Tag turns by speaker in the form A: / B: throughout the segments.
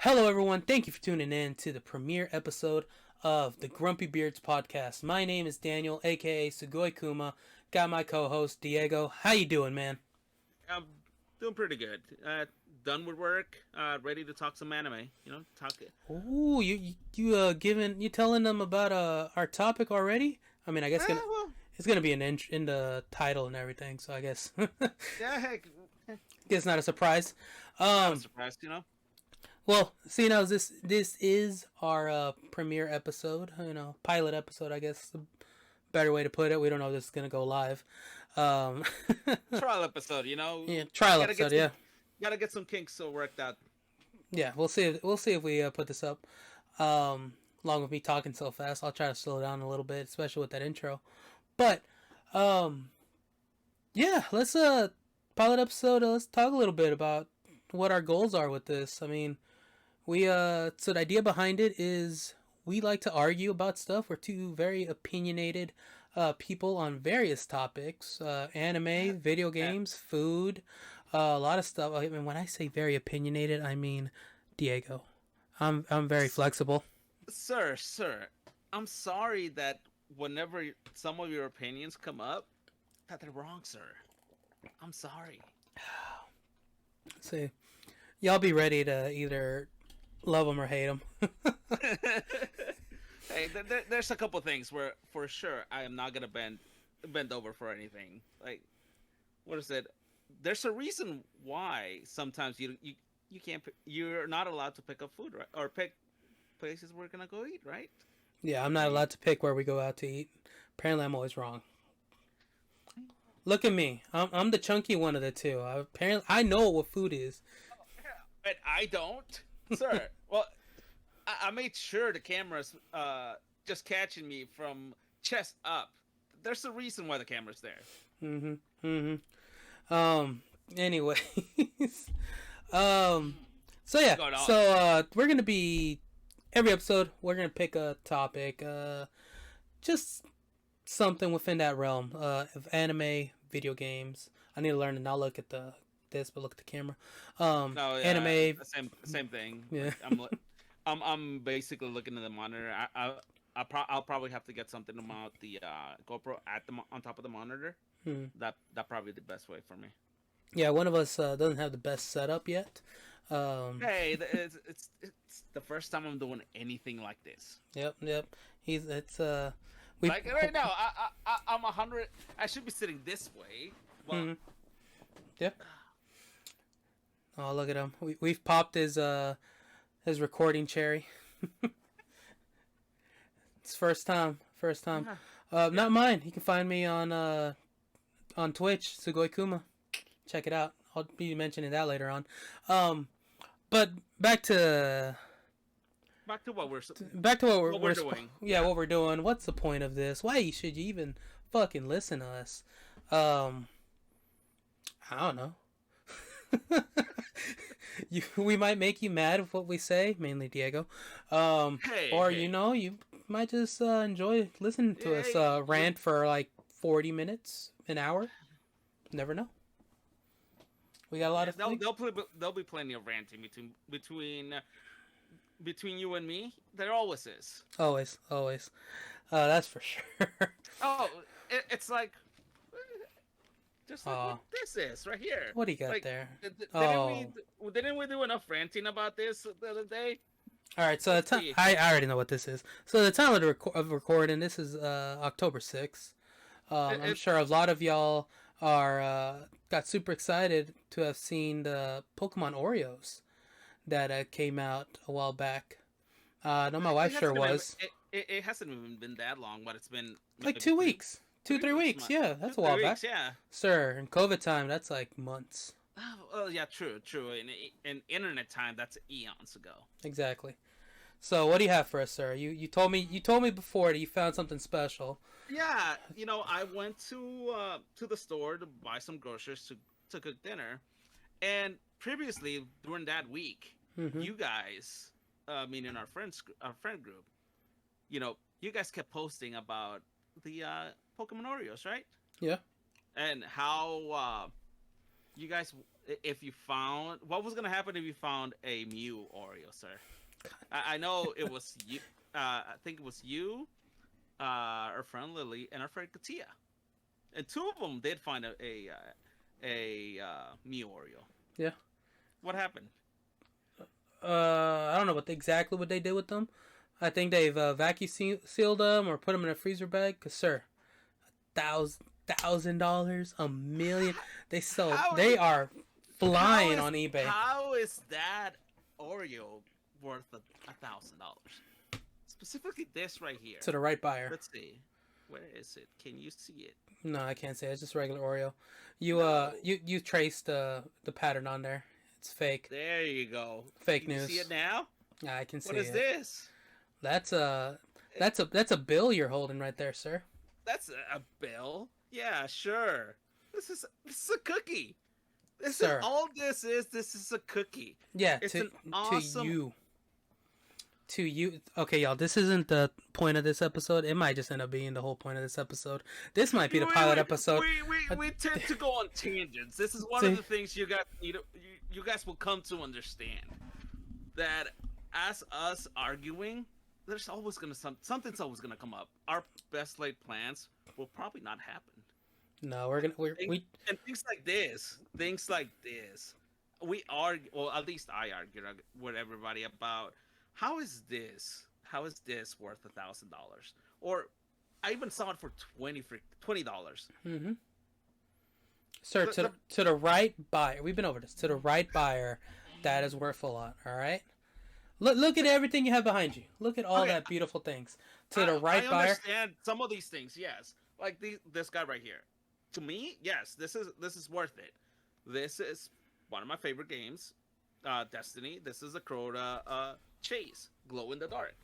A: Hello, everyone. Thank you for tuning in to the premiere episode of the Grumpy Beards podcast. My name is Daniel, aka Sugoi Kuma. Got my co-host Diego. How you doing, man?
B: I'm doing pretty good. Done with work. Ready to talk some anime. Talk it.
A: Ooh, you telling them about our topic already? I mean, I guess
B: Well,
A: it's gonna be in the title and everything, so I guess
B: yeah, heck,
A: guess not a surprise.
B: not a
A: Um,
B: surprise,
A: Well, seeing as this is our premiere episode, pilot episode, I guess the better way to put it. We don't know if this is gonna go live. Um,
B: Trial episode.
A: yeah, trial
B: Gotta get
A: episode.
B: some,
A: Yeah,
B: gotta get some kinks so worked out.
A: yeah. We'll see if we put this up. Along with me talking so fast, I'll try to slow down a little bit, especially with that intro. But um, yeah, let's pilot episode. Let's talk a little bit about what our goals are with this. I mean, so the idea behind it is we like to argue about stuff. We're two very opinionated people on various topics: anime, video
B: And,
A: games, food, a lot of stuff. I mean, when I say very opinionated, I mean Diego. I'm very flexible.
B: sir, I'm sorry that whenever some of your opinions come up, that they're wrong, sir. I'm sorry.
A: See, y'all be ready to either love them or hate them.
B: Hey, there's a couple things where, for sure, I am not gonna bend over for anything. Like, what is it? There's a reason why sometimes you can't you're not allowed to pick up food, right? Or pick places we're gonna go eat, right?
A: Yeah, I'm
B: I
A: not
B: mean,
A: allowed to pick where we go out to eat. Apparently, I'm always wrong. Look at me. I'm the chunky one of the two. Apparently, I know what food is.
B: but I don't, sir. Well, I made sure the cameras just catching me from chest up. There's a reason why the camera's there.
A: Mm-hmm. Mm-hmm. Anyways. um. So yeah.
B: Going on.
A: So we're gonna be every episode. We're gonna pick a topic. Just something within that realm. Of anime, video games. I need to learn to not look at but look at the camera.
B: No, yeah,
A: Anime.
B: same thing.
A: Yeah.
B: Like I'm basically looking at the monitor. I'll probably have to get something to mount the GoPro on top of the monitor.
A: Hmm.
B: That probably the best way for me.
A: Yeah. One of us doesn't have the best setup yet.
B: Hey, it's the first time I'm doing anything like this.
A: Yep. Yep. He's it's we.
B: Like right now, I'm 100. I should be sitting this way. Well,
A: Mhm. Yep. Oh, look at him. We've popped his recording cherry. It's first time. First time.
B: yeah, yeah.
A: Not mine. You can find me on Twitch, Sugoi Kuma. Check it out. I'll be mentioning that later on. Um, but back to
B: Back to
A: back to what
B: what we're doing.
A: yeah,
B: Yeah.
A: what we're doing. What's the point of this? Why should you even fucking listen to us? Um, I don't know. We might make you mad with what we say, mainly Diego.
B: Hey,
A: Or
B: hey,
A: you might just enjoy listening to us
B: hey.
A: rant for like 40 minutes, an hour. Never know. We got a lot
B: Yeah,
A: of things.
B: there'll be plenty of ranting between you and me. There always is.
A: Always, always. That's for sure.
B: Oh, it's like just like
A: Aw,
B: what this is right here.
A: what do you got
B: Like,
A: there?
B: didn't
A: Oh,
B: we do enough ranting about this the other day?
A: all right. So the
B: Let's
A: time
B: see.
A: I already know what this is. So the time of recording this is October 6th. I'm
B: It,
A: sure a lot of y'all are got super excited to have seen the Pokemon Oreos that came out a while back. I know my
B: it
A: wife sure
B: hasn't even
A: was.
B: it hasn't even been that long, but it's been
A: Like
B: maybe
A: 2 weeks, two, 3 weeks. Yeah,
B: two
A: that's a
B: three
A: while back,
B: weeks. Yeah.
A: sir. In COVID time, that's like months.
B: Oh, yeah, true. In internet time, that's eons ago.
A: Exactly. So what do you have for us, sir? You told me before that you found something special.
B: Yeah, I went to the store to buy some groceries to cook dinner, and previously during that week,
A: Mm-hmm.
B: you guys, meaning our friend group, you guys kept posting about the Pokemon Oreos, right?
A: Yeah.
B: And how you guys if you found what was gonna happen if you found a Mew Oreo, sir. I know it was you. I think it was you, our friend Lily, and our friend Katia, and two of them did find a Mew Oreo.
A: Yeah.
B: What happened?
A: I don't know exactly what they did with them. I think they've vacuum sealed them or put them in a freezer bag. Cause sir, $1,000, a million. They sell.
B: How
A: They
B: is
A: are
B: how
A: flying
B: is
A: on eBay.
B: how is that Oreo worth $1,000? Specifically, this right here.
A: To the right buyer.
B: Let's see. Where is it? Can you see it?
A: No, I can't say it. It's just regular Oreo. You
B: No.
A: you traced the pattern on there. It's fake.
B: There you go.
A: Fake
B: Can you
A: news.
B: see it now?
A: Yeah, I can see
B: What is
A: it.
B: this?
A: That's a that's a bill you're holding right there, sir.
B: That's a bill. Yeah, sure. This is a cookie. This
A: Sir.
B: is all this is. This is a cookie.
A: Yeah,
B: It's
A: to
B: an awesome.
A: to you. To you. Okay, y'all. This isn't the point of this episode. It might just end up being the whole point of this episode. This might be the pilot episode.
B: We tend to go on tangents. This is one
A: See?
B: of the things you guys need. You guys will come to understand that as us arguing, there's always gonna something's always gonna come up. Our best laid plans will probably not happen.
A: No, we're gonna we
B: And things like this, we argue. Well, at least I argue with everybody about how is this worth $1,000? Or I even saw it for $20.
A: mm-hmm. Sir,
B: The-
A: to the right buyer. We've been over this. To the right buyer, that is worth a lot. All right. Look at everything you have behind you. Look at all
B: Okay,
A: that beautiful things. To the right
B: I
A: buyer.
B: understand some of these things, yes. Like this guy right here. To me, yes, this is worth it. This is one of my favorite games, Destiny. This is a Crota Chase, glow in the dark.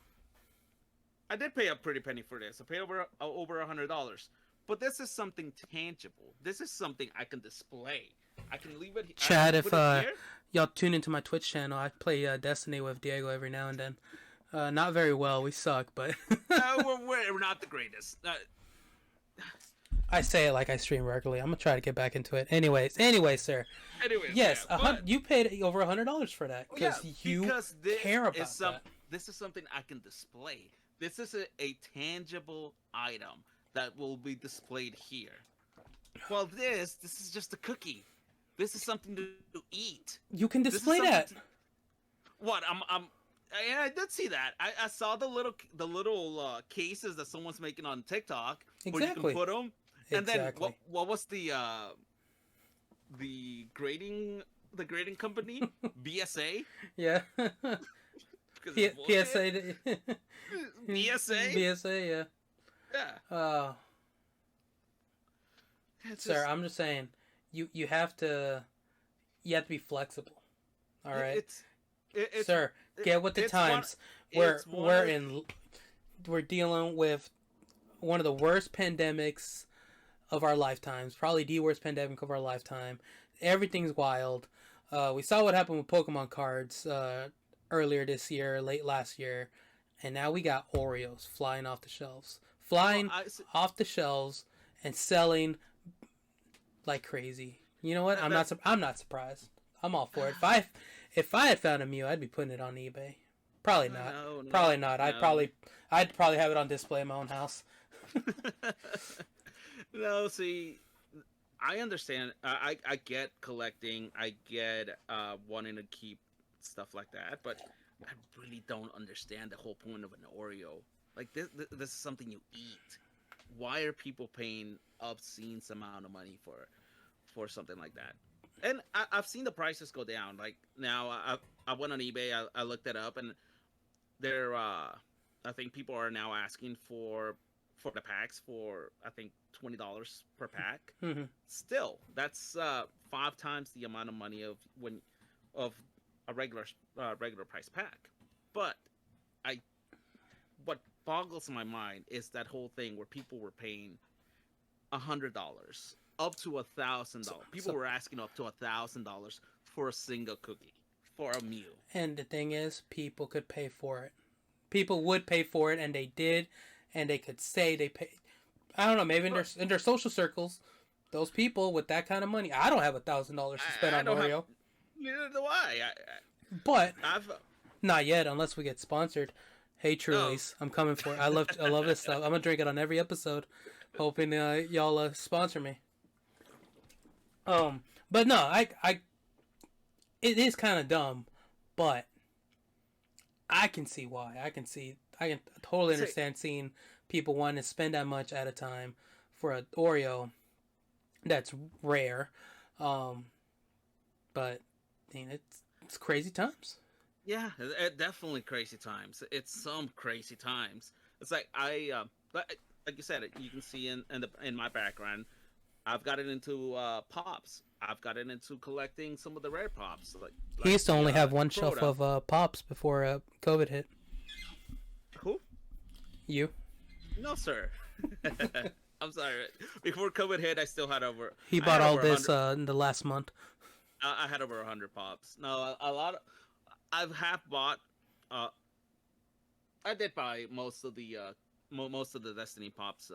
B: I did pay a pretty penny for this. I paid over $100. But this is something tangible. This is something I can display. I can leave it.
A: Chad,
B: I
A: if
B: can put it here.
A: y'all tune into my Twitch channel, I play Destiny with Diego every now and then. Not very well. We suck, but
B: We're not the greatest.
A: I say it like I stream regularly. I'm gonna try to get back into it. Anyways, sir.
B: Anyways,
A: Yes,
B: yeah, but-
A: you paid over $100 for that
B: Yeah,
A: because you
B: because this
A: care about
B: is some,
A: that.
B: This is something I can display. This is a tangible item that will be displayed here. Well, this is just a cookie. This is something to eat.
A: You can
B: This is
A: display
B: something
A: that.
B: What? Yeah, I did see that. I saw the little cases that someone's making on TikTok where you
A: Exactly.
B: can put them. And then
A: Exactly.
B: what was the grading company BSA?
A: Yeah.
B: Because it's bullshit.
A: PSA.
B: BSA?
A: BSA, yeah.
B: Yeah. It's
A: Sir,
B: just-
A: I'm just saying, you have to be flexible. All right,
B: it's
A: sir, get with the
B: it's
A: times.
B: it's
A: We're dealing with one of the worst pandemics of our lifetimes, probably the worst pandemic of our lifetime. Everything's wild. We saw what happened with Pokemon cards earlier this year, late last year, and now we got Oreos flying off the shelves, off the shelves and selling like crazy. You know what? I'm not surprised. I'm all for it. If I had found a Mew, I'd be putting it on eBay. Probably not. Probably not. I'd probably have it on display in my own house.
B: No, see, I understand. I get collecting. I get wanting to keep stuff like that, but I really don't understand the whole point of an Oreo. Like this is something you eat. Why are people paying obscene amount of money for something like that? And I've seen the prices go down. Like now, I went on eBay. I looked it up, and they're I think people are now asking for the packs for I think $20 per pack.
A: Mm-hmm.
B: Still, that's 5 times the amount of money of a regular price pack. But what boggles my mind is that whole thing where people were paying $100 up to $1,000. People were asking up to $1,000 for a single cookie for a Mew.
A: And the thing is, people could pay for it. People would pay for it, and they did, and they could say they paid. I don't know, maybe in their social circles, Those people with that kind of money, I don't have $1,000 to spend
B: I
A: on
B: don't have.
A: Oreo,
B: Neither do I.
A: but
B: I've
A: not yet unless we get sponsored. Hey
B: oh
A: Trulies, I'm coming for it. I love this stuff. I'm gonna drink it on every episode, hoping y'all sponsor me. But no, it is kind of dumb, but I can see why. I can totally
B: say
A: understand seeing people wanting to spend that much at a time for an Oreo that's rare. Um, but I mean, it's crazy times.
B: yeah, definitely crazy times. It's some crazy times. It's like like you said, you can see in my background. I've gotten into pops. I've gotten into collecting some of the rare pops,
A: He
B: like
A: used to
B: the
A: only have one shelf
B: Crota.
A: of pops before COVID hit.
B: Who?
A: You?
B: No, sir. I'm sorry. Before COVID hit, I still had over.
A: He
B: I
A: bought
B: had
A: all
B: over a
A: this
B: hundred.
A: in the last month.
B: I had over 100 pops. No, a lot. I've half bought. Uh, I did buy most of the Destiny pops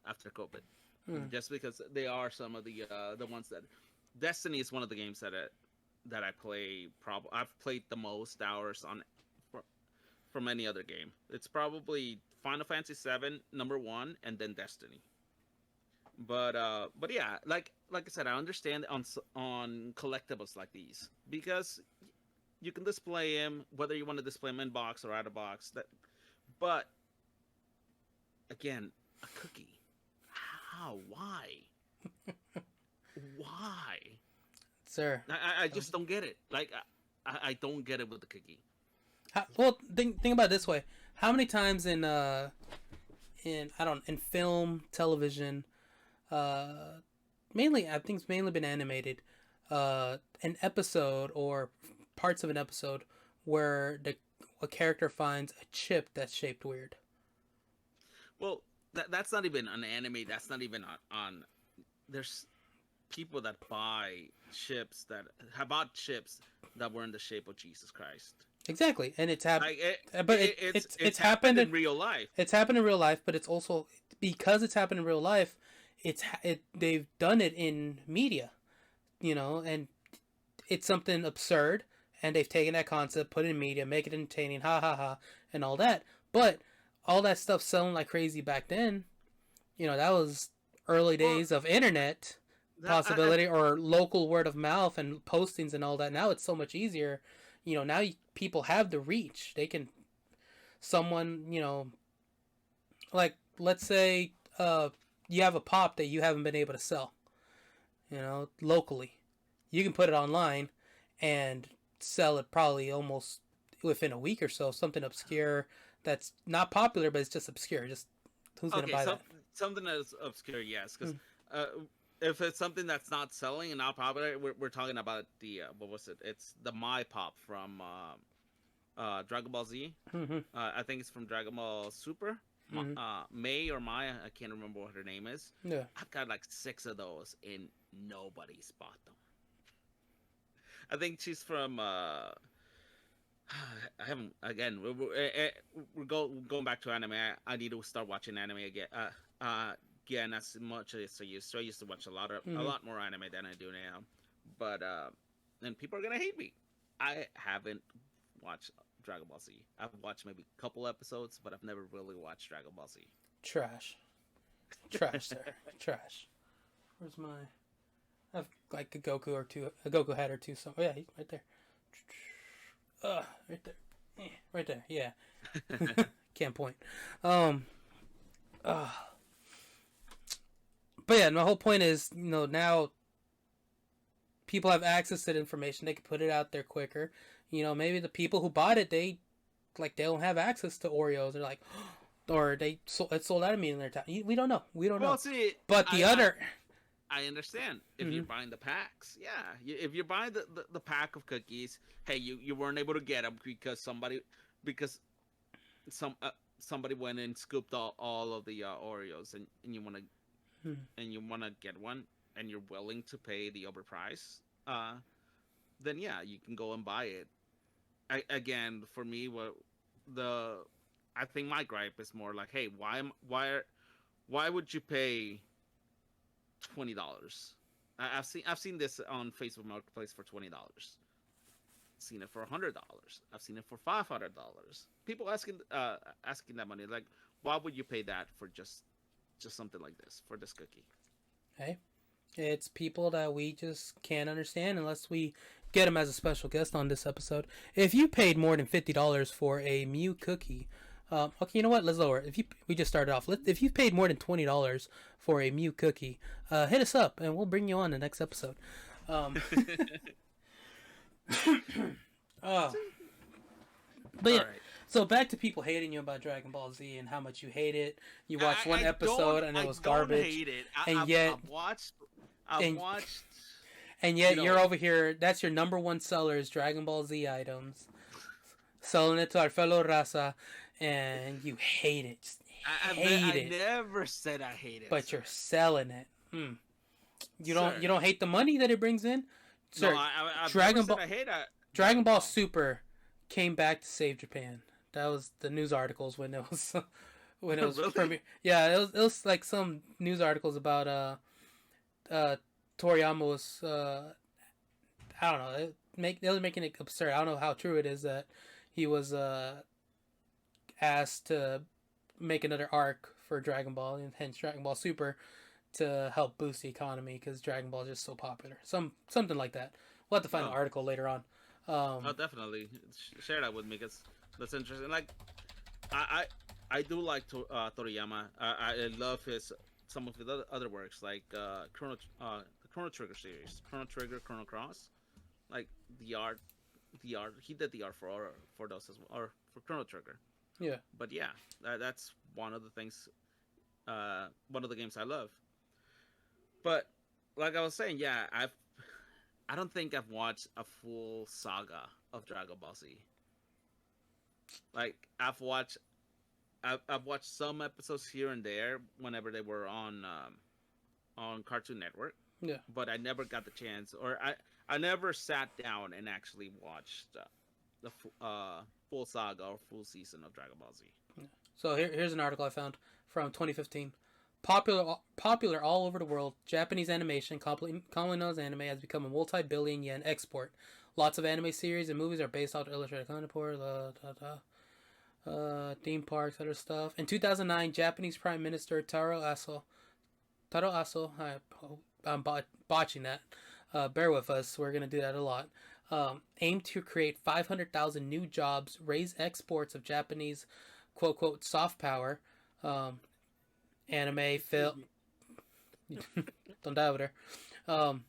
B: after COVID,
A: Hmm.
B: just because they are some of the ones that Destiny is one of the games that I play. I've played the most hours on from any other game. It's probably Final Fantasy VII number one, and then Destiny. But yeah, like I said, I understand on collectibles like these because you can display them whether you want to display them in box or out of box. But again, a cookie. How? Why?
A: Sir.
B: I just don't get it. Like I don't get it with the cookie.
A: Well, think about it this way. How many times in film, television, uh, mainly I think it's mainly been animated, an episode or parts of an episode where the a character finds a chip that's shaped weird.
B: Well, that's not even an anime. That's not even on. There's people that buy chips that have bought chips that were in the shape of Jesus Christ.
A: Exactly, and it's happened,
B: Like it,
A: but
B: it's
A: it's
B: happened
A: happened
B: in real life.
A: it's happened in real life, but it's also because it's happened in real life. They've done it in media, and it's something absurd, and they've taken that concept, put it in media, make it entertaining, ha ha ha, and all that. But all that stuff selling like crazy back then, that was early
B: Well,
A: days of internet possibility or local word of mouth and postings and all that. Now it's so much easier. Now people have the reach. They can someone like let's say you have a pop that you haven't been able to sell, locally. You can put it online and sell it probably almost within a week or so. Something obscure that's not popular, but it's just obscure. Just who's gonna
B: okay,
A: buy that?
B: something that's obscure, yes, because
A: Mm.
B: uh, if it's something that's not selling and not popular, we're talking about the what was it? It's the My Pop from Dragon Ball Z.
A: Mm-hmm.
B: I think it's from Dragon Ball Super.
A: Mm-hmm.
B: May or Maya, I can't remember what her name is.
A: Yeah.
B: I've got like six of those, and nobody's bought them. I think she's from. I haven't. Again, going back to anime. I need to start watching anime again. Again, as much as I used to. I used to watch a
A: Mm-hmm.
B: lot more anime than I do now. But and people are gonna hate me. I haven't watched Dragon Ball Z. I've watched maybe a couple episodes, but I've never really watched Dragon Ball Z.
A: Trash. Trash, sir. Trash. Where's my? I have like a Goku or two, a Goku head or two. So yeah, he's right there. Right there. Right there. Yeah. Can't point. Um. Uh, but yeah, my whole point is, now people have access to the information. They can put it out there quicker. Maybe the people who bought it, they don't have access to Oreos. They're like, or it sold out immediately in their time. We don't know. We don't
B: Well,
A: know.
B: see,
A: But the other,
B: I understand if
A: mm-hmm.
B: you're buying the packs. Yeah, if you're buying the pack of cookies, hey, you weren't able to get them because some somebody went and scooped all of the Oreos, and you want to get one, and you're willing to pay the overprice, then yeah, you can go and buy it. Again, for me, the I think my gripe is more like, hey, why would you pay $20. I've seen this on Facebook Marketplace for $20. Seen it for $100. I've seen it for $500. People asking that money, like, why would you pay that for just something like this, for this cookie?
A: Hey, it's people that we just can't understand unless we get them as a special guest on this episode. If you paid more than $50 for a Mew cookie, okay, you know what? Let's lower it. If you we just started off, if you paid more than $20 for a Mew cookie, hit us up and we'll bring you on the next episode. Um, oh, but yeah.
B: All right.
A: So back to people hating you about Dragon Ball Z and how much you hate it. You watched one
B: I
A: episode
B: don't,
A: and it
B: I
A: was
B: don't
A: garbage,
B: hate it.
A: and yet
B: I've watched. I've
A: and
B: watched.
A: and
B: You
A: yet
B: know,
A: you're over here. That's your number one seller is Dragon Ball Z items, selling it to our fellow raza, and you hate it. Just hate
B: I
A: it.
B: never said I hate it,
A: But
B: sir.
A: you're selling it. Hmm. You don't.
B: Sir.
A: You don't hate the money that it brings in,
B: No,
A: sir.
B: I've never
A: Dragon
B: said
A: Ball.
B: I hate
A: Dragon Ball
B: Ball.
A: Super came back to save Japan. That was the news articles when it was when it was
B: Really?
A: Yeah, it was like some news articles about uh Toriyama was I don't know, they were making it absurd. I don't know how true it is that he was asked to make another arc for Dragon Ball and hence Dragon Ball Super to help boost the economy because Dragon Ball is just so popular. Something like that. We'll have to find an
B: Oh,
A: article later on.
B: oh, definitely share that with me because that's interesting. Like, I I do like Toriyama. I love his some of his other works like the Chrono Trigger series, Chrono Trigger, Chrono Cross. Like the art he did the art for those as well, or for Chrono Trigger.
A: Yeah.
B: But yeah, that's one of the things, one of the games I love. But like I was saying, yeah, I don't think I've watched a full saga of Dragon Ball Z. Like I've watched some episodes here and there whenever they were on Cartoon Network,
A: Yeah.
B: but I never got the chance, or I never sat down and actually watched the full saga or full season of Dragon Ball Z.
A: So here's an article I found from 2015. Popular all over the world, Japanese animation, commonly known as anime, has become a multi-billion yen export. Lots of anime series and movies are based off illustrated content, theme parks, other stuff. In 2009, Japanese Prime Minister Taro Aso, I'm botching that. Bear with us, we're gonna do that a lot. Aimed to create 500,000 new jobs, raise exports of Japanese quote quote soft power, um, anime, film. Don't die over there. Um,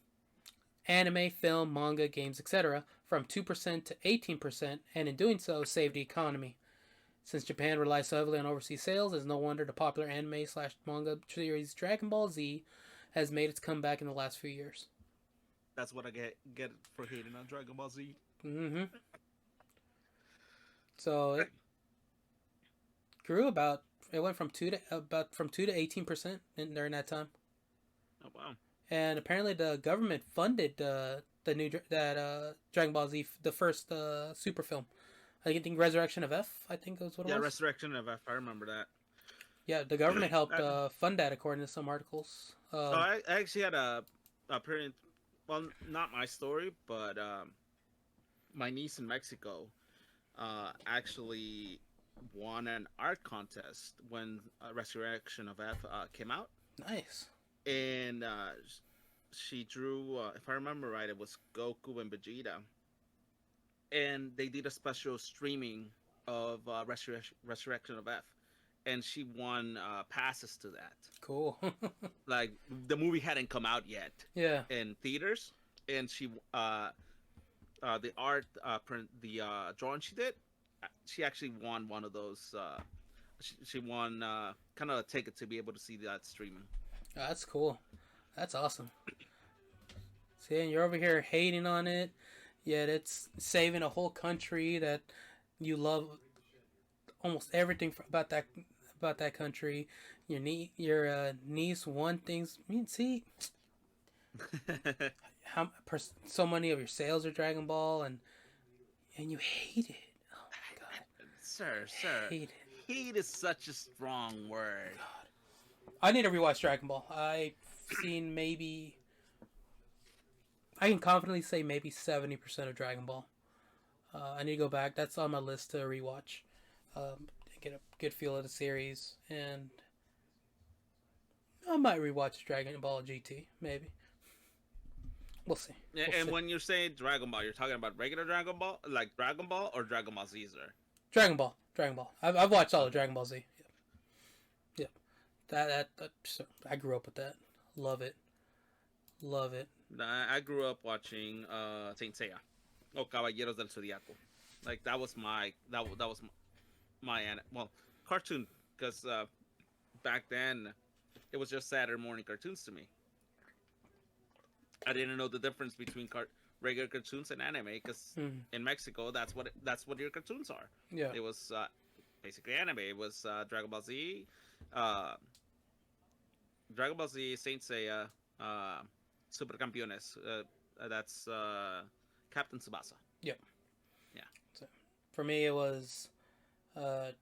A: Anime, film, manga, games, etc., from 2% to 18%, and in doing so, save the economy. Since Japan relies so heavily on overseas sales, it's no wonder the popular anime slash manga series Dragon Ball Z has made its comeback in the last few years.
B: That's what I get for hating on Dragon Ball Z.
A: Mm-hmm. So it grew about. It went from 2 to 18% during that time,
B: Oh wow.
A: and apparently the government funded the new Dragon Ball Z, the first super film. I think Resurrection of F. I think was what it
B: Yeah,
A: was.
B: Resurrection of F. I remember that.
A: Yeah, the government helped
B: I,
A: fund that according to some articles.
B: so I actually had a pretty, well, not my story, but my niece in Mexico actually won an art contest when Resurrection of F came out,
A: Nice.
B: and she drew, if I remember right, it was Goku and Vegeta, and they did a special streaming of Resurrection of F, and she won passes to that.
A: Cool.
B: Like the movie hadn't come out yet
A: Yeah.
B: in theaters, and she the art print the drawing she did, she actually won one of those. She won kind of a ticket to be able to see that streaming.
A: That's cool. That's awesome. See, and you're over here hating on it, yet it's saving a whole country that you love almost everything about that country. Your niece won things. I mean, see so many of your sales are Dragon Ball, and you hate it. Oh my god,
B: Sir,
A: hate it.
B: hate is such a strong word.
A: I need to rewatch Dragon Ball. I've seen maybe I can confidently say maybe 70% of Dragon Ball. I need to go back. That's on my list to rewatch. Get a good feel of the series, and I might rewatch Dragon Ball GT. Maybe we'll see.
B: Yeah,
A: We'll
B: and
A: see.
B: when you say Dragon Ball, you're talking about regular Dragon Ball, like Dragon Ball, or Dragon Ball Z?
A: Dragon Ball. Dragon Ball. I've watched all of Dragon Ball Z. Yep. Yep. That I grew up with that. Love it. Love it.
B: I grew up watching Saint Seiya, oh Caballeros del Zodiaco. Like that was my well cartoon because back then it was just Saturday morning cartoons to me. I didn't know the difference between regular cartoons and anime because
A: Mm.
B: in Mexico that's what your cartoons are.
A: Yeah.
B: It was basically anime. It was uh, Dragon Ball Z, Saint Seiya, Super Campeones. That's Captain Tsubasa.
A: Yep.
B: Yeah.
A: So, for me, it was. I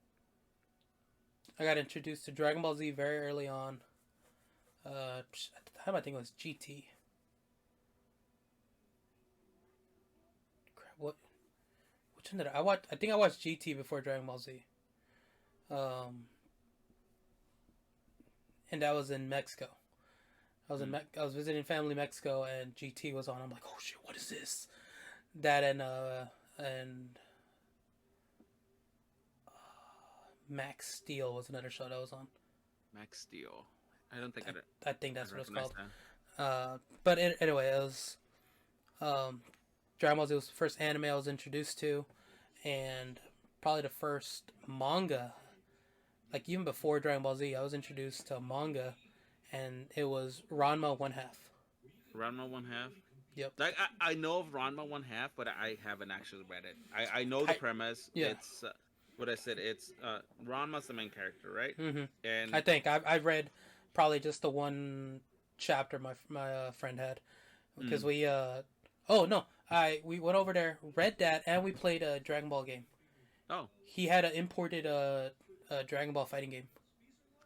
A: got introduced to Dragon Ball Z very early on. At the time, I think it was GT. Crap, what? Which one did I watch? I think I watched GT before Dragon Ball Z. Um, and that was in Mexico. I was visiting family in Mexico, and GT was on. I'm like, oh shit, what is this? That and Max Steel was another show that was on.
B: Max Steel. I don't think
A: I think that's
B: I
A: what it's
B: recognize
A: called.
B: that.
A: Anyway, it was Dragon Ball Z was the first anime I was introduced to, and probably the first manga. Like even before Dragon Ball Z, I was introduced to manga, and it was Ranma One Half.
B: Ranma One Half.
A: Yep.
B: Like I know of Ranma One Half, but I haven't actually read it. I know the premise.
A: Yeah.
B: It's what I said. It's Ranma's the main character, right?
A: Mm-hmm.
B: And
A: I think I've read probably just the one chapter my friend had because we we went over there, read that, and we played a Dragon Ball game.
B: oh
A: He had an imported Dragon Ball fighting game.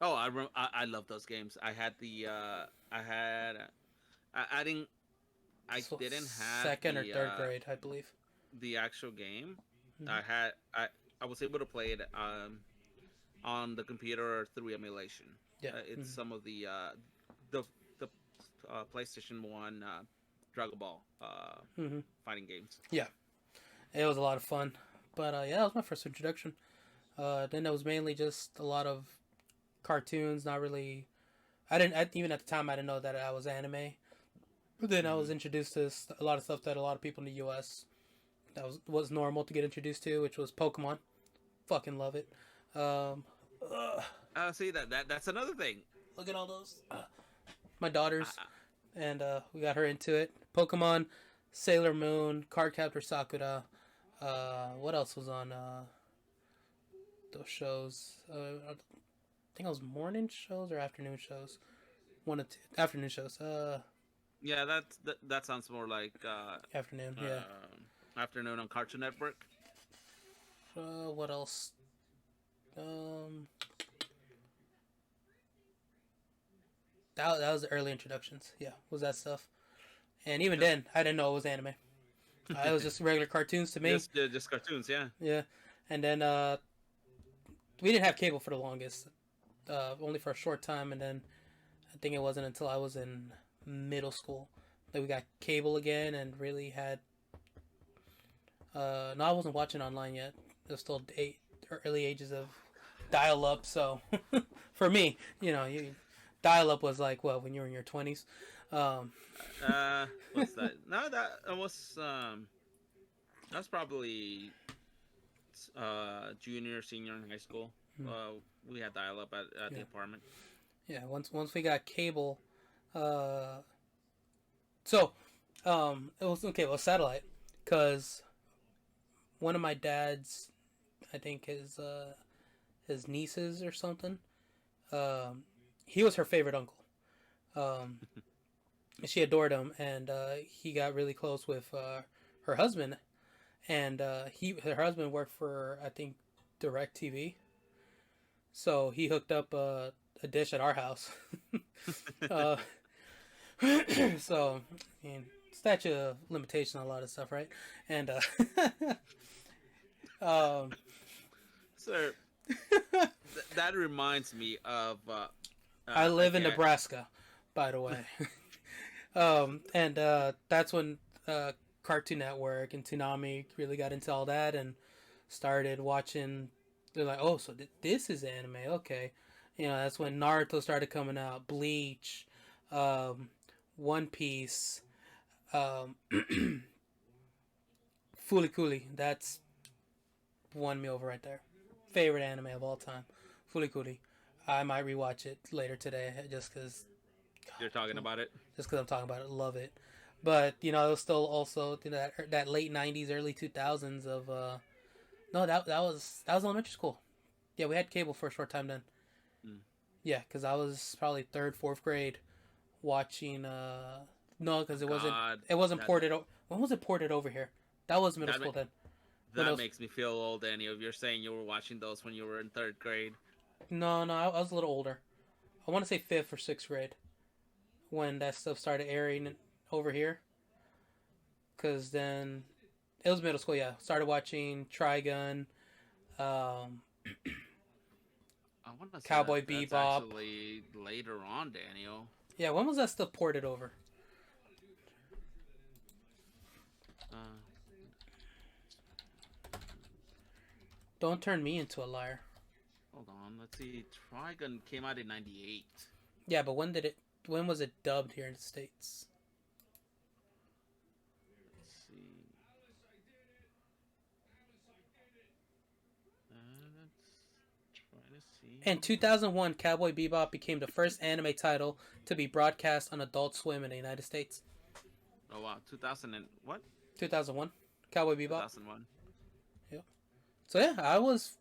B: oh I love those games. I had the I had I didn't I
A: So
B: didn't have
A: second or
B: the,
A: third grade, I believe.
B: the actual game.
A: Mhm.
B: I was able to play it on the computer through emulation.
A: Yeah.
B: It's
A: Mhm.
B: some of the the PlayStation One Dragon Ball
A: Mhm.
B: fighting games.
A: Yeah, it was a lot of fun. But yeah, that was my first introduction. Then it was mainly just a lot of cartoons. Not really. Even at the time I didn't know that I was anime. But then I was introduced to a lot of stuff that a lot of people in the U.S. that was normal to get introduced to, which was Pokemon. Fucking love it. Ugh,
B: See that's another thing.
A: look at all those. My daughters,
B: I,
A: and we got her into it. Pokemon, Sailor Moon, Cardcaptor Sakura. What else was on those shows? I think it was morning shows or afternoon shows. One of two afternoon shows.
B: yeah, that sounds more like
A: Afternoon. Yeah.
B: afternoon on Cartoon Network.
A: What else? Um, that was the early introductions. Yeah, was that stuff. And even then, I didn't know it was anime. It was just regular cartoons to me.
B: Just cartoons, yeah.
A: Yeah, and then we didn't have cable for the longest, only for a short time, and then I think it wasn't until I was in middle school that we got cable again and really had. No, I wasn't watching online yet. It was still early ages of dial-up. So for me, dial-up was like what when you were in your 20s.
B: What's that? No, that's probably junior, senior in high school. We had dial up at the apartment.
A: Yeah, once we got cable, uh, so it was okay. Well, satellite, because one of my dad's, I think his nieces or something, he was her favorite uncle. Um, she adored him, and he got really close with her husband, and her husband worked for I think DirecTV, so he hooked up a a dish at our house. uh, so, I mean, statute of limitation on a lot of stuff, right? And um,
B: Sir, that reminds me of
A: I live in
B: again.
A: Nebraska, by the way. And that's when Cartoon Network and Toonami really got into all that and started watching. They're like, oh, so this is anime, okay. You know, that's when Naruto started coming out, Bleach, um, One Piece, um, Fulikuli. That's won me over right there. Favorite anime of all time, Fulikuli. I might rewatch it later today just because
B: You're talking about it.
A: I'm talking about it. Love it. But you know, it was still also that late '90s, early 2000s of no, that was elementary school. Yeah, we had cable for a short time then.
B: Mm.
A: Yeah, because I was probably third, fourth grade watching. No,
B: Oh
A: because it wasn't.
B: God,
A: It wasn't
B: that
A: ported. When was it ported over here? That was middle
B: that
A: school then. When it
B: that
A: was
B: makes me feel old, Danny. If you're saying you were watching those when you were in third grade,
A: no, no, I was a little older. I want to say fifth or sixth grade when that stuff started airing over here. Because then it was middle school. Yeah, started watching Trigun, um,
B: I want to say
A: Cowboy
B: that's
A: Bebop.
B: actually later on, Daniel.
A: Yeah, when was that stuff ported over?
B: Uh,
A: Don't turn me into a liar.
B: hold on, let's see. Trigun came out in '98.
A: Yeah, but when did it? When was it dubbed here in the states?
B: Let's see. Let's try to
A: In
B: see.
A: 2001, Cowboy Bebop became the first anime title to be broadcast on Adult Swim in the United States.
B: Oh wow, 2000 and what?
A: 2001, Cowboy Bebop.
B: 2001.
A: Yep. So yeah, I was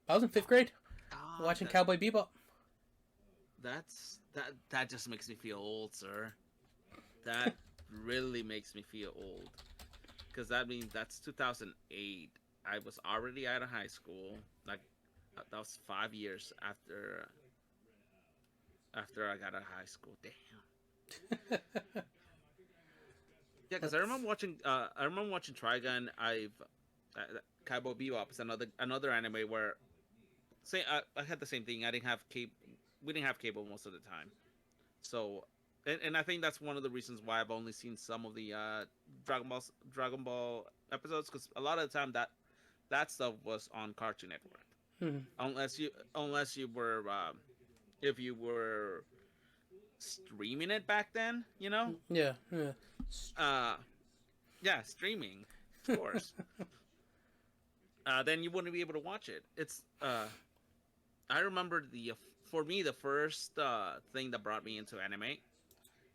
A: in fifth grade
B: God,
A: watching Cowboy Bebop.
B: that just makes me feel old, sir. That really makes me feel old. Because that means that's 2008. I was already out of high school. Like that was 5 years after I got out of high school. Damn. Yeah, because
A: That's
B: I remember watching Trigun. Cowboy Bebop is another anime where I had the same thing. I didn't have cable. We didn't have cable most of the time. So, and I think that's one of the reasons why I've only seen some of the Dragon Ball episodes, because a lot of the time that stuff was on Cartoon Network.
A: mhm.
B: Unless you were if you were streaming it back then,
A: Yeah, yeah.
B: uh, yeah, streaming, of course. Then you wouldn't be able to watch it. I remember for me the first thing that brought me into anime.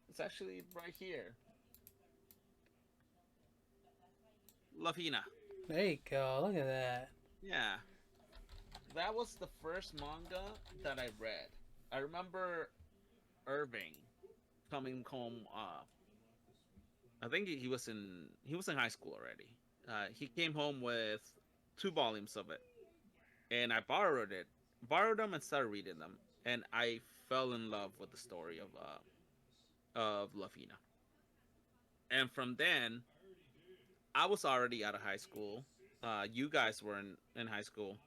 B: It's actually right here, Lafina.
A: There you go. Look at that.
B: Yeah, that was the first manga that I read. I remember Irving coming home. I think he was in high school already. He came home with 2 volumes of it, and I borrowed them and started reading them, and I fell in love with the story of Lafina. And from then, I was already out of high school. You guys were in high school,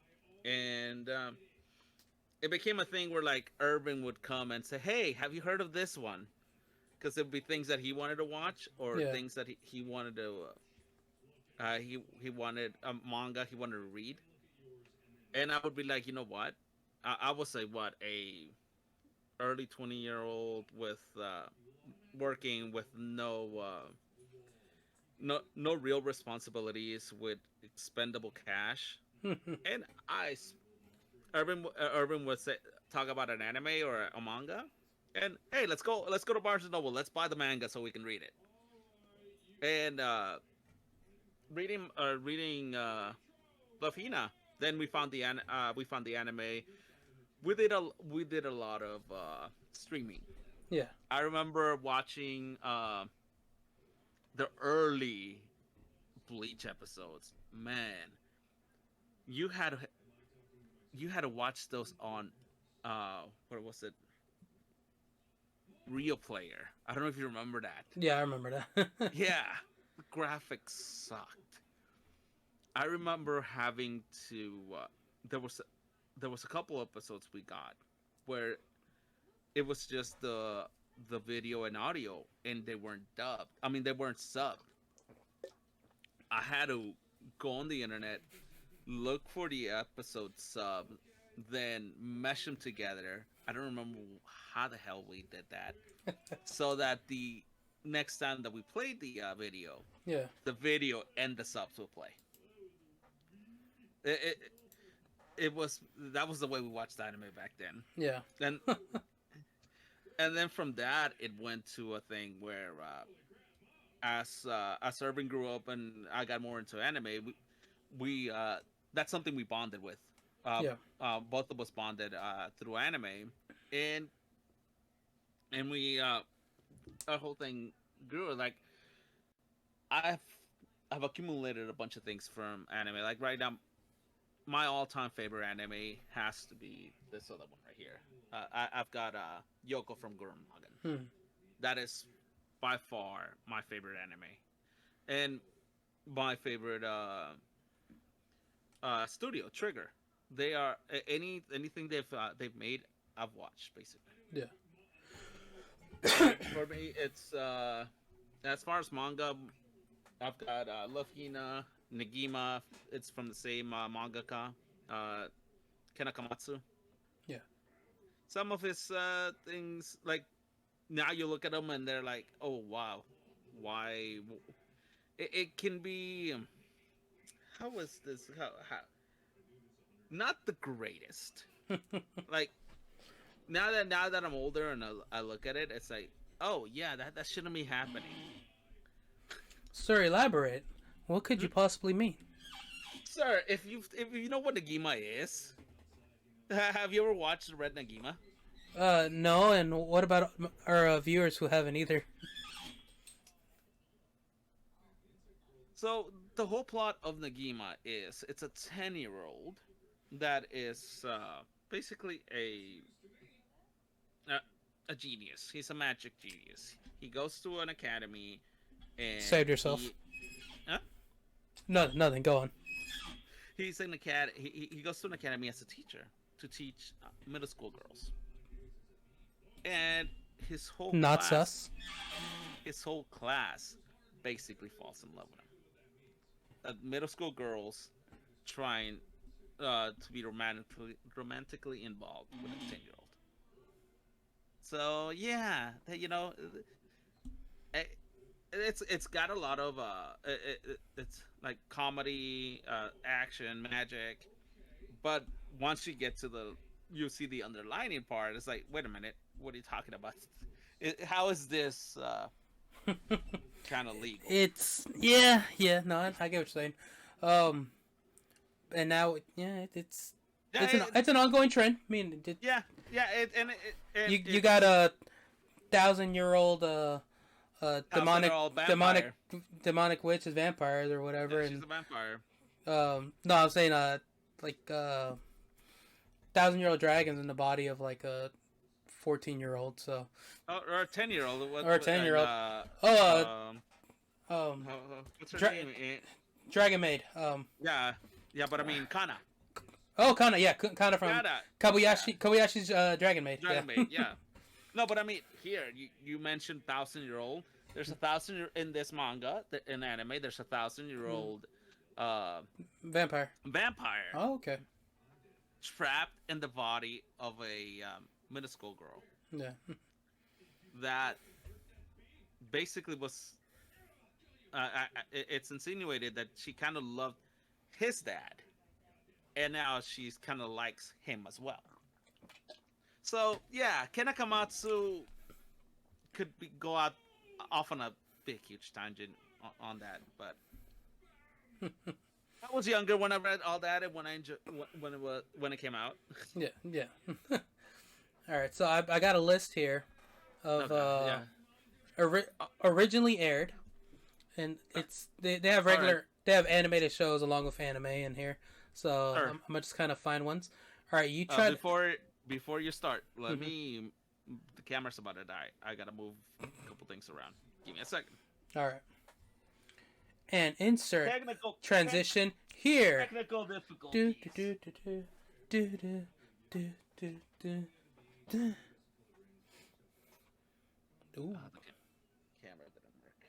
B: and it became a thing where like Urban would come and say, "Hey, have you heard of this one?" Because it would be things that he wanted to watch or
A: Yeah.
B: things that he wanted to. He wanted a manga he wanted to read, and I would be like, you know what? I was a early 20-year-old with working with no real responsibilities with expendable cash, and Urban would talk about an anime or a manga, and hey, let's go to Barnes and Noble, let's buy the manga so we can read it. And reading Lafina. Then we found the anime. We did a lot of streaming.
A: Yeah.
B: I remember watching the early Bleach episodes. Man, you had you had to watch those on what was it? Real Player. I don't know if you remember that.
A: Yeah, I remember that.
B: Yeah, the graphics sucked. I remember having to. There was there was a couple episodes we got where it was just the video and audio, and they weren't dubbed. I mean, they weren't subbed. I had to go on the internet, look for the episode sub, then mesh them together. I don't remember how the hell we did that, so that the next time that we played
A: Yeah,
B: the video and the subs will play. It, it, it was that was the way we watched anime back then,
A: yeah,
B: and and then from that it went to a thing where as Urban grew up and I got more into anime, we that's something we bonded with. Uh,
A: yeah.
B: both of us bonded through anime, and we our whole thing grew. Like I've I've accumulated a bunch of things from anime. Like right now, my all-time favorite anime has to be this other one right here. I've got Yoko from Gurren Lagann.
A: Hmm.
B: That is by far my favorite anime, and my favorite studio Trigger. They are anything they've made. I've watched basically.
A: Yeah.
B: For me, it's as far as manga, I've got Love Hina, Negima. It's from the same mangaka, uh, Kenakamatsu.
A: Yeah.
B: Some of his things, like now you look at them and they're like, oh wow, why? It can be. How was this? How not the greatest. Like now that I'm older and I look at it, it's like, oh yeah, that shouldn't be happening.
A: Sir, elaborate. What could you possibly mean?
B: Sir, if you know what Nagima is, have you ever watched Red Nagima?
A: No, and what about our viewers who haven't either?
B: So the whole plot of Nagima is it's a 10-year-old that is basically a a genius. He's a magic genius. He goes to an academy and
A: Saved yourself.
B: Huh?
A: No, nothing. Go on.
B: He's in he goes to an academy as a teacher to teach middle school girls, and his whole
A: Not
B: class,
A: sus.
B: his whole class basically falls in love with him. Middle school girls trying to be romantically involved with a 10-year-old. So yeah, it's got a lot of it's like comedy, action, magic, but once you get to you see the underlining part. It's like, wait a minute, what are you talking about? How is this kind of legal?
A: It's no, I get what you're saying. And now it's
B: Yeah,
A: it's an ongoing trend. I mean,
B: yeah,
A: you got a 1,000-year-old demonic witches, vampires or whatever,
B: yeah, she's
A: and
B: a vampire.
A: no, I'm saying like 1,000-year-old dragons in the body of like a 14-year-old. So
B: Or a 10-year-old.
A: or a 10-year-old.
B: What's her
A: Dra-
B: name?
A: Dragon Maid.
B: Yeah, but I mean Kana.
A: Oh, Kana, yeah, Kana from
B: Kana.
A: Kobayashi's Dragon Maid.
B: Dragon Maid, yeah. No, but I mean, here you mentioned 1,000-year-old. There's 1,000 in this manga, in anime. There's 1,000-year-old
A: Vampire.
B: vampire
A: Oh, okay.
B: trapped in the body of a middle school girl
A: Yeah.
B: that basically was. It's insinuated that she kind of loved his dad, and now she's kind of likes him as well. So yeah, Kenakamatsu could go out off on a big huge tangent on that, but I was younger when I read all that and when when it came out.
A: Yeah. All right, so I got a list here of
B: Okay,
A: originally aired, and it's they have regular they have animated shows along with anime in here. So
B: Sure.
A: I'm gonna just kind of find ones. All right, you try.
B: Before you start, let
A: Mhm.
B: me The camera's about to die. I gotta move a couple things around. Give me a second.
A: All right. And insert
B: Technical
A: transition here.
B: technical
A: Do
B: difficulties.
A: do do do do do do do do do. Ooh.
B: The camera didn't work.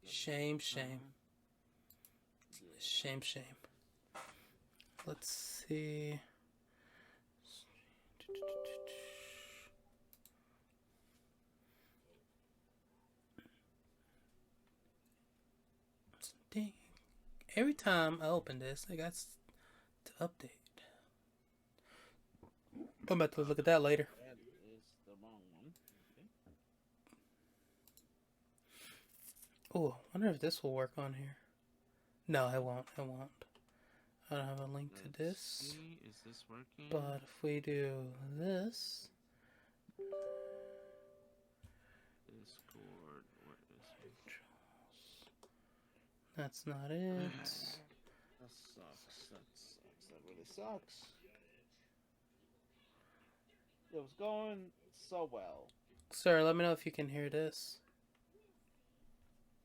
A: Shame, shame. Shame, shame. Let's see. Dang. Every time I open this, I got to update. I'm about to look at that later.
B: That is the wrong one.
A: Oh, I wonder if this will work on here. No, it won't. It won't. I don't have a link to this.
B: See, is this working?
A: But if we do this,
B: Discord. Where is it?
A: that's not it.
B: That sucks. That sucks. That really sucks. It was going so well.
A: Sir, let me know if you can hear this.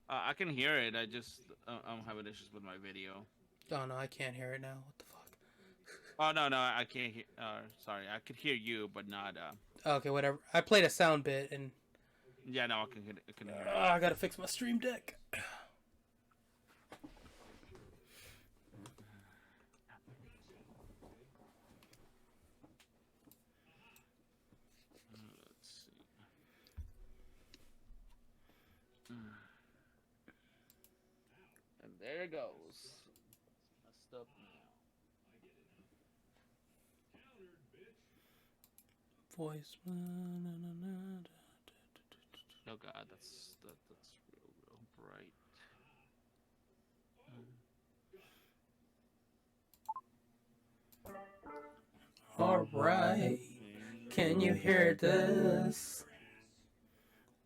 B: I can hear it. I just I'm having issues with my video.
A: Oh no, I can't hear it now. What the fuck?
B: Oh no, I can't hear. Sorry, I could hear you, but not.
A: Okay, whatever. I played a sound bit and
B: Yeah, no, I can hear. It.
A: I gotta fix my stream deck.
B: Let's see. And there it goes. Messed up now.
A: Voice.
B: Oh god, that's real bright.
A: Alright. Can you hear this?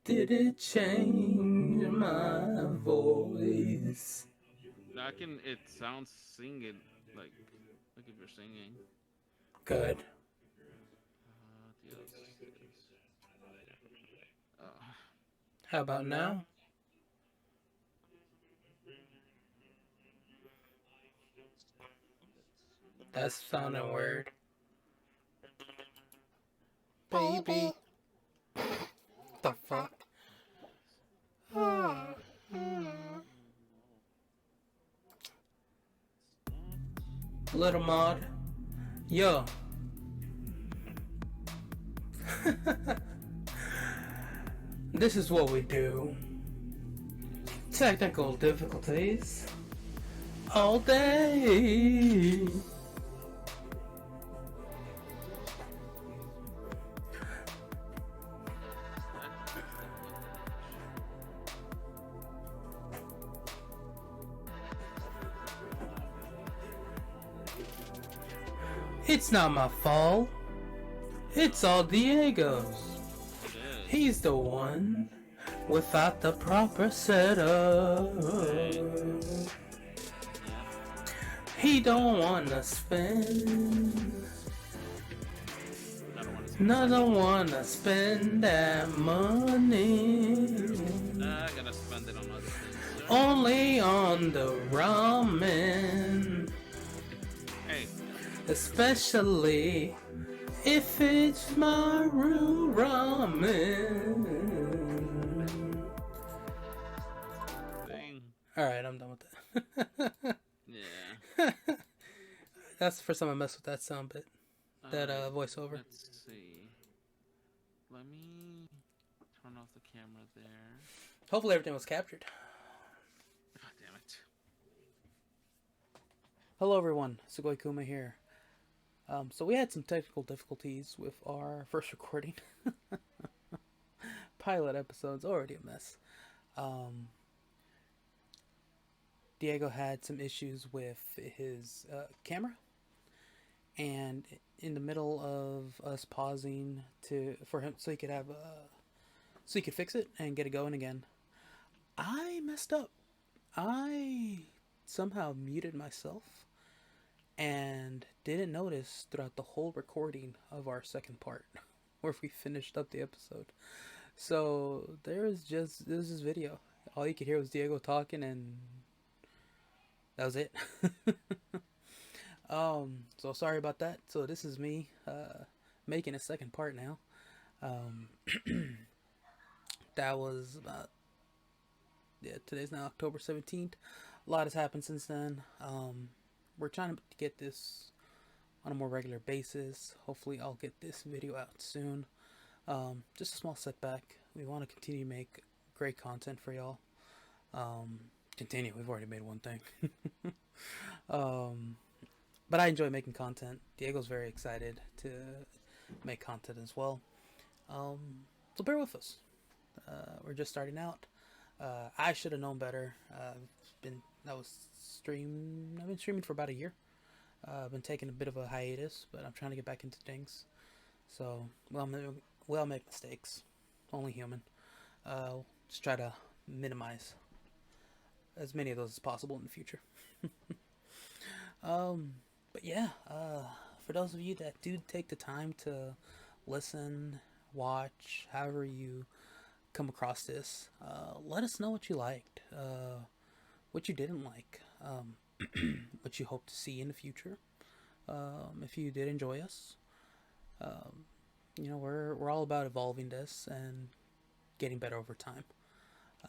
A: Did it change my voice?
B: I can. It sounds singing like if you're singing.
A: Good. How about now? That's sounding weird. Baby. The fuck? Little mod. Yo. This is what we do. Technical difficulties. All day. It's not my fault. It's all Diego's. He's the one without the proper setup. He don't wanna spend. Don't wanna spend that money.
B: I gotta spend it on other things.
A: Only on the ramen.
B: Hey.
A: Especially if it's Maru ramen.
B: Thing.
A: Alright, I'm done with that.
B: Yeah.
A: That's the first time I messed with that sound bit. That voiceover.
B: Let's see. Let me turn off the camera there.
A: Hopefully everything was captured.
B: God damn it.
A: Hello everyone, Sugoi Kuma here. So we had some technical difficulties with our first recording. Pilot episode's already a mess. Diego had some issues with his camera, and in the middle of us pausing for him so he could fix it and get it going again, I messed up. I somehow muted myself, and didn't notice throughout the whole recording of our second part where we finished up the episode. So there's this video. All you could hear was Diego talking, and that was it. So sorry about that. So this is me making a second part now. Um, that was yeah. Today's now October 17th. A lot has happened since then. We're trying to get this on a more regular basis. Hopefully, I'll get this video out soon. Just a small setback. We want to continue to make great content for y'all. Continue. We've already made one thing. um, but I enjoy making content. Diego's very excited to make content as well. Um, so bear with us. We're just starting out. I should have known better. Been that was I've been streaming for about a year. I've been taking a bit of a hiatus, but I'm trying to get back into things. So we'll make mistakes. Only human. Just try to minimize as many of those as possible in the future. But yeah, for those of you that do take the time to listen, watch, however you come across this, let us know what you liked, what you didn't like, what you hope to see in the future. If you did enjoy us, we're all about evolving this and getting better over time.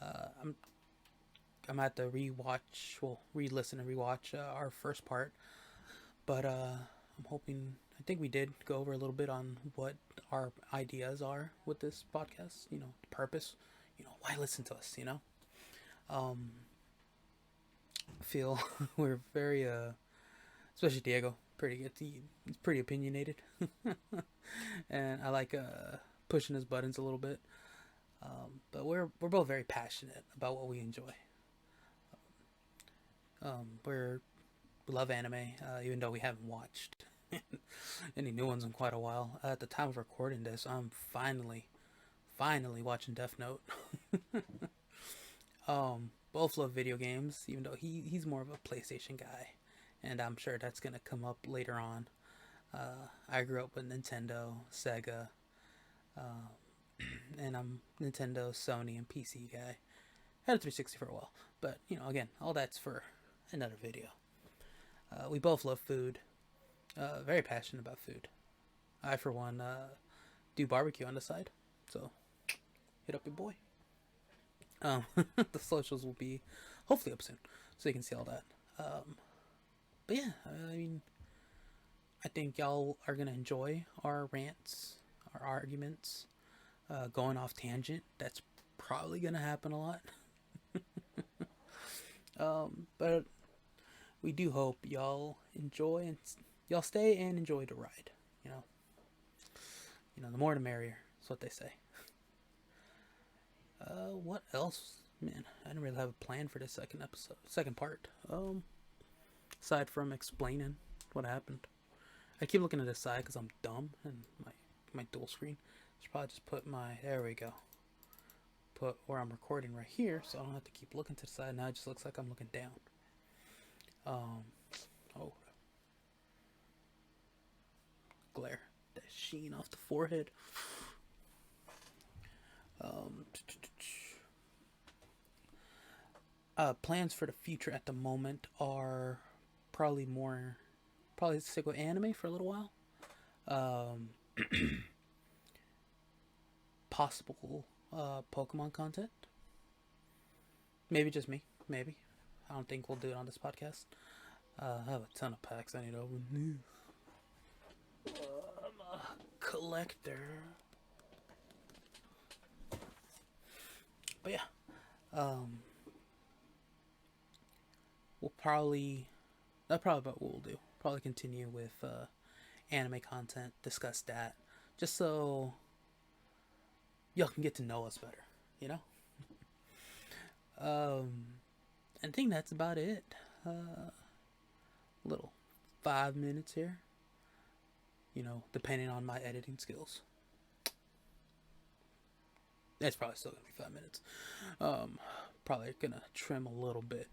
A: I'm at the re-listen and rewatch our first part, but I'm hoping. I think we did go over a little bit on what our ideas are with this podcast. The purpose. Why listen to us? I feel we're very, especially Diego, pretty good. He's pretty opinionated, and I like pushing his buttons a little bit. But we're both very passionate about what we enjoy. We love anime, even though we haven't watched any new ones in quite a while. At the time of recording this, I'm finally watching Death Note. Both love video games, even though he's more of a PlayStation guy, and I'm sure that's gonna come up later on. I grew up with Nintendo, Sega, and I'm Nintendo, Sony, and PC guy. Had a 360 for a while, but again, all that's for another video. We both love food. Very passionate about food. I, for one, do barbecue on the side, so hit up your boy. The socials will be hopefully up soon, so you can see all that. But yeah, I mean, I think y'all are gonna enjoy our rants, our arguments, going off tangent. That's probably gonna happen a lot. But we do hope y'all enjoy and y'all stay and enjoy the ride. The more the merrier. That's what they say. What else? Man, I didn't really have a plan for this second part. Aside from explaining what happened, I keep looking at the side because I'm dumb and my dual screen. Should probably just put there we go. Put where I'm recording right here, so I don't have to keep looking to the side. Now it just looks like I'm looking down. Oh, glare, that sheen off the forehead. Plans for the future at the moment are probably stick with anime for a little while. Possible Pokemon content. Maybe just me. Maybe. I don't think we'll do it on this podcast. I have a ton of packs I need to open. I'm a collector. But yeah. That's probably about what we'll do. Probably continue with anime content, discuss that, just so y'all can get to know us better, I think that's about it. Little 5 minutes here, depending on my editing skills. It's probably still gonna be 5 minutes. Probably gonna trim a little bit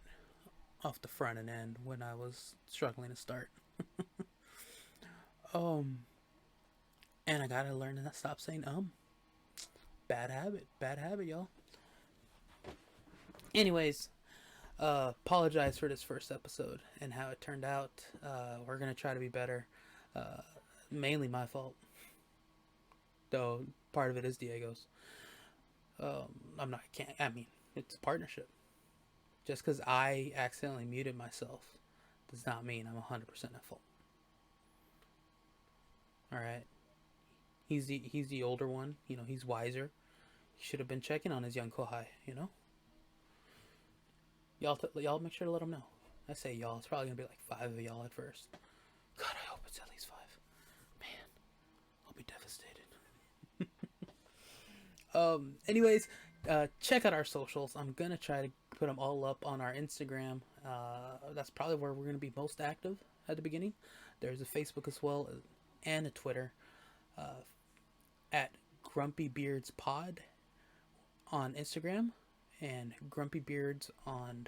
A: off the front and end when I was struggling to start. Um, and I gotta learn to stop saying bad habit, y'all. Anyways, apologize for this first episode and how it turned out. We're gonna try to be better. Uh, Mainly my fault, though. Part of it is Diego's. I'm not. Can't. I mean, it's a partnership. Just because I accidentally muted myself does not mean I'm 100% at fault. All right. He's the older one. You know, he's wiser. He should have been checking on his young Kohai. You know, y'all make sure to let him know. I say y'all. It's probably gonna be like five of y'all at first. God, I hope it's at least five. Man, I'll be devastated. Anyways, check out our socials. I'm gonna try to put them all up on our Instagram. That's probably where we're gonna be most active at the beginning. There's a Facebook as well and a Twitter uh, at Grumpy Beards Pod on Instagram and Grumpy Beards on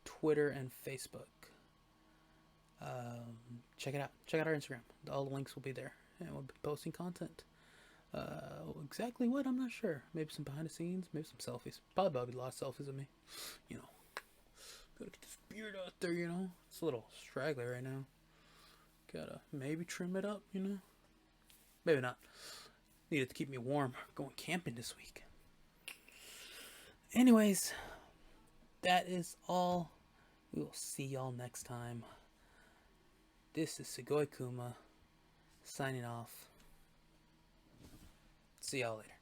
A: Twitter and Facebook. Check it out. Check out our Instagram. All the links will be there, and we'll be posting content. Exactly what? I'm not sure. Maybe some behind the scenes, maybe some selfies. Probably a lot of selfies of me. You know, gotta get this beard out there. You know, it's a little straggly right now. Gotta maybe trim it up. You know, maybe not. Needed to keep me warm. Going camping this week. Anyways, that is all. We will see y'all next time. This is Sugoi Kuma signing off. See y'all later.